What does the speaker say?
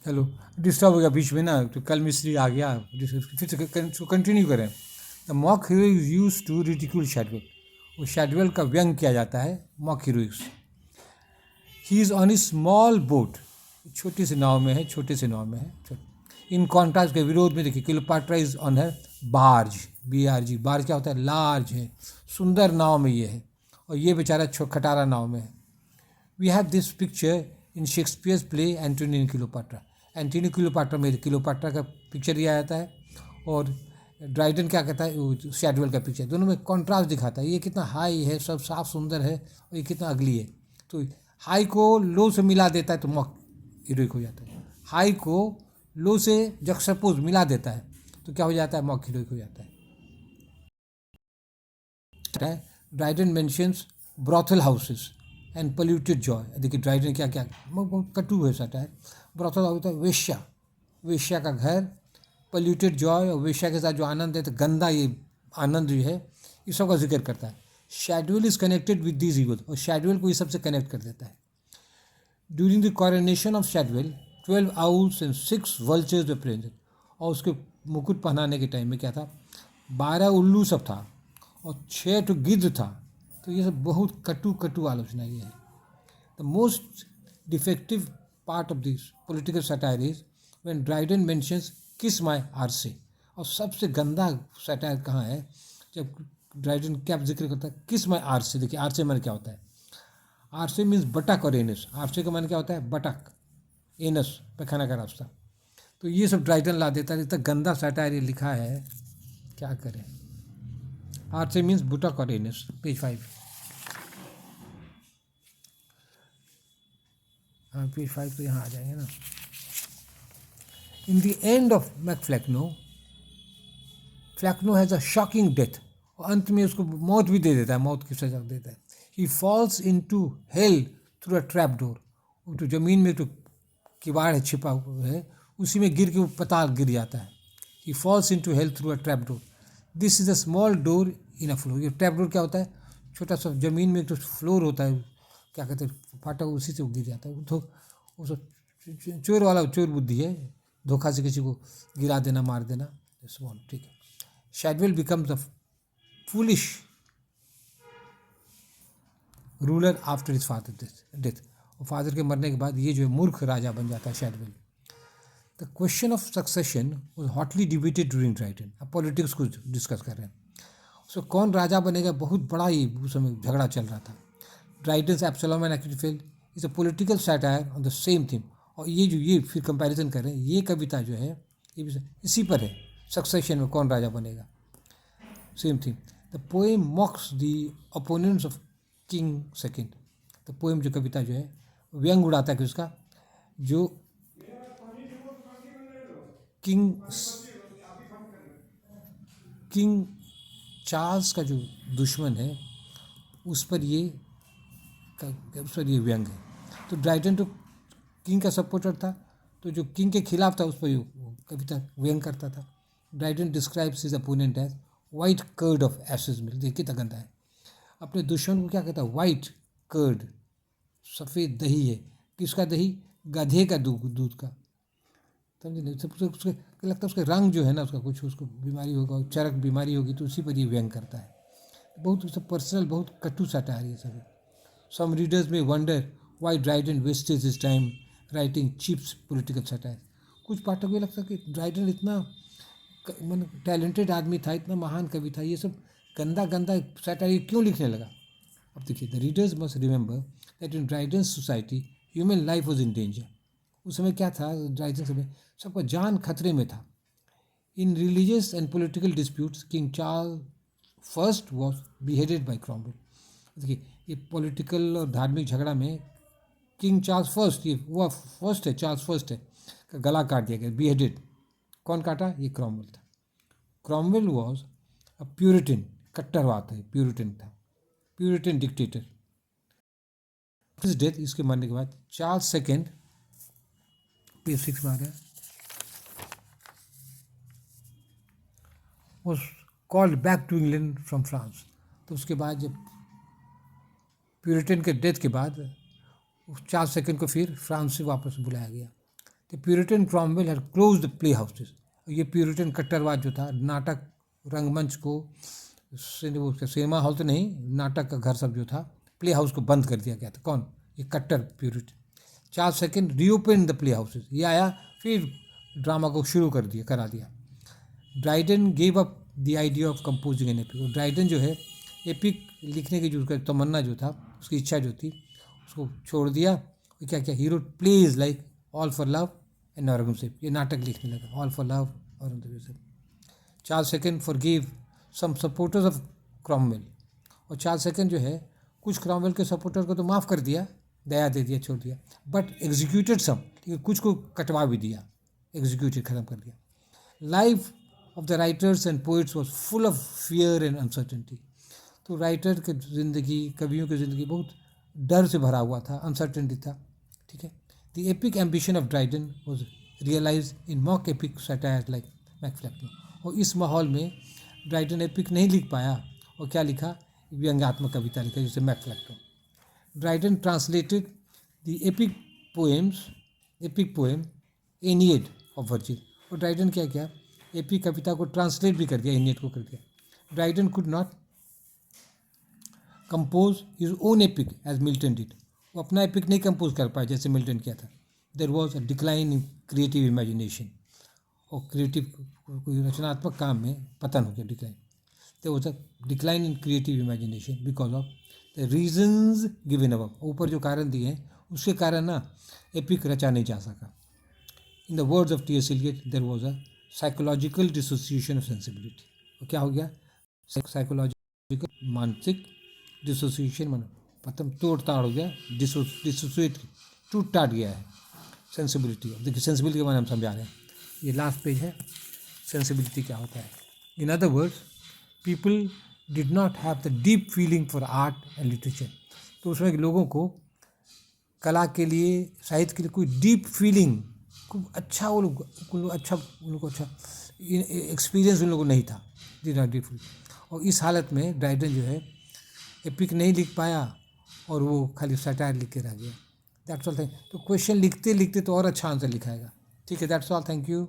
Hello, disturb हो गया बीच में ना, तो कल मिस्त्री आ गया, फिर से कंटिन्यू करें। The mock hero is use to ridicule Shadwell. वो शैडवेल का व्यंग किया जाता है mock heroics. He is on a small boat, छोटी सी नाव में है, छोटे से नाव में है। इन कॉन्ट्रास्ट के विरोध में देखिए, क्लियोपाट्रा इज ऑन है बार्ज, BRG। बार्ज क्या होता है? लार्ज है, सुंदर नाव में ये है, और ये बेचारा खटारा नाव में है। We have this picture in Shakespeare's play Antony and Cleopatra. Antony Cleopatra में क्लियोपाट्रा का पिक्चर दिया जाता है, और ड्राइडन क्या कहता है, शैडवेल का पिक्चर। दोनों में कॉन्ट्रास्ट दिखाता है, ये कितना हाई है, सब साफ सुंदर है, और ये कितना अगली है। तो हाई को लो से मिला देता है तो मॉक हीरोइक हो जाता है। हाई को लो से जक्सपोज मिला देता है तो क्या हो जाता है? मॉक हीरोइक हो जाता है। Dryden mentions brothel houses and polluted Joy. देखिए ड्राइडन क्या क्या बहुत कटु है सटा है। ब्रॉथल हाउस है वेश्या, वेश्या का घर, पोल्यूटेड जॉय, और वेश्या के साथ जो आनंद है, तो गंदा ये आनंद जो है, ये सब का जिक्र करता है। Shadwell is connected with this evil, और शैडवेल को ये सबसे कनेक्ट कर देता है। During the coronation of Shadwell 12 owls and 6 vultures they present. और उसके मुकुट पहनाने के टाइम में क्या था? 12 उल्लू सब था, और 6 तो गिद्ध था। तो ये सब बहुत कटु कटु आलोचना ये है। The most defective part of this political satire is when Dryden mentions किस माय आरसे। और सबसे गंदा सटायर कहाँ है? जब ड्राइडन क्या जिक्र करता है? किस माय आरसे। देखिए आरसे मन क्या होता है? आरसे मीन्स बटक और एनस। आरसे का मन क्या होता है? बटक, एनस, पैखाना का रास्ता। तो ये सब ड्राइडन ला देता है। इतना गंदा सटायर ये लिखा है, क्या करें। आरसे मीन्स बुटक और एनस, पेज 5। हाँ, पेज 5 तो यहाँ आ जाएंगे ना। In the end of MacFlecknoe, Flecknoe has a shocking death. और अंत में उसको मौत भी दे देता है, मौत की सजा देता है। He falls in to hell through a trap door. वो तो ज़मीन में तो किवाड़ है, छिपा हुआ है, उसी में गिर के वो पताल गिर जाता है। He falls in to hell through a trap door. This is a small door in a floor. ये ट्रैप डोर क्या होता है? छोटा सा ज़मीन में तो फ्लोर होता है, क्या कहते हैं, फाटक, उसी से वो गिर जाता है। तो वो सब चोर वाला चोर बुद्धि है, धोखा से किसी को गिरा देना, मार देना। स्मॉल, ठीक है। Shadwell becomes a foolish ruler after his father death. और फादर के मरने के बाद ये जो है मूर्ख राजा बन जाता है Shadwell. The question of succession was hotly debated during Dryden. अब पॉलिटिक्स को डिस्कस कर रहे हैं। सो कौन राजा बनेगा, बहुत बड़ा ही उस समय झगड़ा चल रहा था। Dryden's Absalom and Achitophel is a political satire on the same theme. और ये फिर कंपैरिजन कर रहे हैं, ये कविता जो है ये भी इसी पर है, सक्सेशन में कौन राजा बनेगा, same theme. The poem मॉक्स the opponents of king second. तो पोएम जो कविता जो है व्यंग उड़ाता है कि उसका जो किंग किंग चार्ल्स का जो दुश्मन है उस पर ये व्यंग है। तो ड्राइडन तो किंग का सपोर्टर था, तो जो किंग के खिलाफ था उस पर कविता व्यंग करता था। Dryden describes his opponent as white curd of ass's milk. देखिए कितना गंदा है। अपने दुश्मन को क्या कहता है? वाइट कर्ड, सफ़ेद दही है। किसका दही? गधे का दूध का। समझे नहीं? सबसे उसके लगता है उसके रंग जो है ना, उसका कुछ उसको बीमारी होगा, चरक बीमारी होगी, तो उसी पर ये व्यंग करता है। बहुत सब पर्सनल, बहुत कटु सटायर ये सब है। सम रीडर्स में wonder why Dryden wastage his time writing chips political satire. कुछ पाठक को लगता है कि ड्राइडन इतना टैलेंटेड आदमी था, इतना महान कवि था, ये सब गंदा गंदा सटायर क्यों लिखने लगा। अब देखिए, the readers must remember that in Dryden's society human life was in danger. उस समय क्या था? ड्राइडन समय सबका जान खतरे में था। इन religious and political disputes king Charles first was beheaded by Cromwell. देखिए, ये पॉलिटिकल और धार्मिक झगड़ा में किंग चार्ल्स फर्स्ट, ये वो फर्स्ट है, चार्ल्स फर्स्ट है, का गला काट दिया गया, बिहेडेड। कौन काटा? ये क्रॉमवेल था। क्रॉमवेल वॉज अ प्यूरिटन, कट्टरवाद है, प्यूरिटन था, प्यूरिटन डिक्टेटर। हिज डेथ, इसके मरने के बाद चार्ल्स सेकेंड, पेज 6 में आ रहा है, was called back to England from France. तो उसके बाद जब प्यूरिटन के डेथ के बाद चार्ल्स सेकेंड को फिर फ्रांस से वापस बुलाया गया। The Puritan Cromwell had close the play houses. ये प्यूरिटन कट्टरवाद जो था, नाटक रंगमंच को, सिनेमा हॉल तो नहीं, नाटक का घर सब जो था, प्ले हाउस को बंद कर दिया गया था। कौन? ये कट्टर Puritan. Charles second reopen the play houses. ये आया फिर ड्रामा को शुरू करा दिया। Dryden gave up the idea of composing an epic. Dryden जो है एपिक लिखने की जो उसका तमन्ना जो था, उसकी इच्छा जो थी, उसको छोड़ दिया। क्या क्या hero plays like all for love and Aurangzeb, ये नाटक लिखने लगा, all for love Aurangzeb. Charles second forgive some supporters of Cromwell. और चार्ल्स सेकंड जो है कुछ क्रॉमवेल के सपोर्टर को तो माफ़ कर दिया, दया दे दिया, छोड़ दिया, बट एग्जीक्यूटेड सम, कुछ को कटवा भी दिया, एग्जीक्यूटेड खत्म कर दिया। Life of the writers and poets was full of fear and uncertainty. तो राइटर की ज़िंदगी, कवियों की ज़िंदगी बहुत डर से भरा हुआ था, अनसर्टेनिटी था। ठीक है। The epic ambition of Dryden was realize in mock epic satire like MacFlecknoe. और इस माहौल में ड्राइडन एपिक नहीं लिख पाया, और क्या लिखा? व्यंग्यात्मक कविता लिखा, जैसे MacFlecknoe. Dryden translated the epic poem Aeneid of Virgil. और ड्राइडन क्या किया? एपिक कविता को ट्रांसलेट भी कर दिया, एनियड को कर दिया। Dryden could not compose his own epic as Milton did. वो अपना एपिक नहीं कंपोज कर पाया जैसे मिल्टन किया था। There was a decline in creative imagination. और क्रिएटिव कोई रचनात्मक काम में पतन हो गया, decline. There was a decline in creative imagination because of the reasons given above. ऊपर जो कारण दिए हैं उसके कारण ना एपिक रचा नहीं जा सका। In the words of T S Eliot, there was a psychological dissociation of sensibility. और क्या हो गया? साइकोलॉजिकल, मानसिक डिसोसिएशन, मन पतन, तोड़ ताड़ हो गया, डिसोसिएट, टूट टाट गया है सेंसिबिलिटी। देखिए सेंसिबिलिटी के बारे में हम समझा रहे हैं, ये लास्ट पेज है, सेंसिबिलिटी क्या होता है। In other words, people did not have the deep feeling for art and literature. तो उसमें लोगों को कला के लिए, साहित्य के लिए कोई डीप फीलिंग, खूब अच्छा वो लोग अच्छा, उन लोग को अच्छा एक्सपीरियंस उन लोगों को नहीं था, डिड नॉट डीप फीलिंग। और इस हालत में ड्राइडन जो है एपिक नहीं लिख पाया, और वो खाली सटायर लिख के रह गया। That's all. तो क्वेश्चन लिखते लिखते तो और अच्छा आंसर लिखाएगा। ठीक है, दैट्स ऑल, थैंक यू।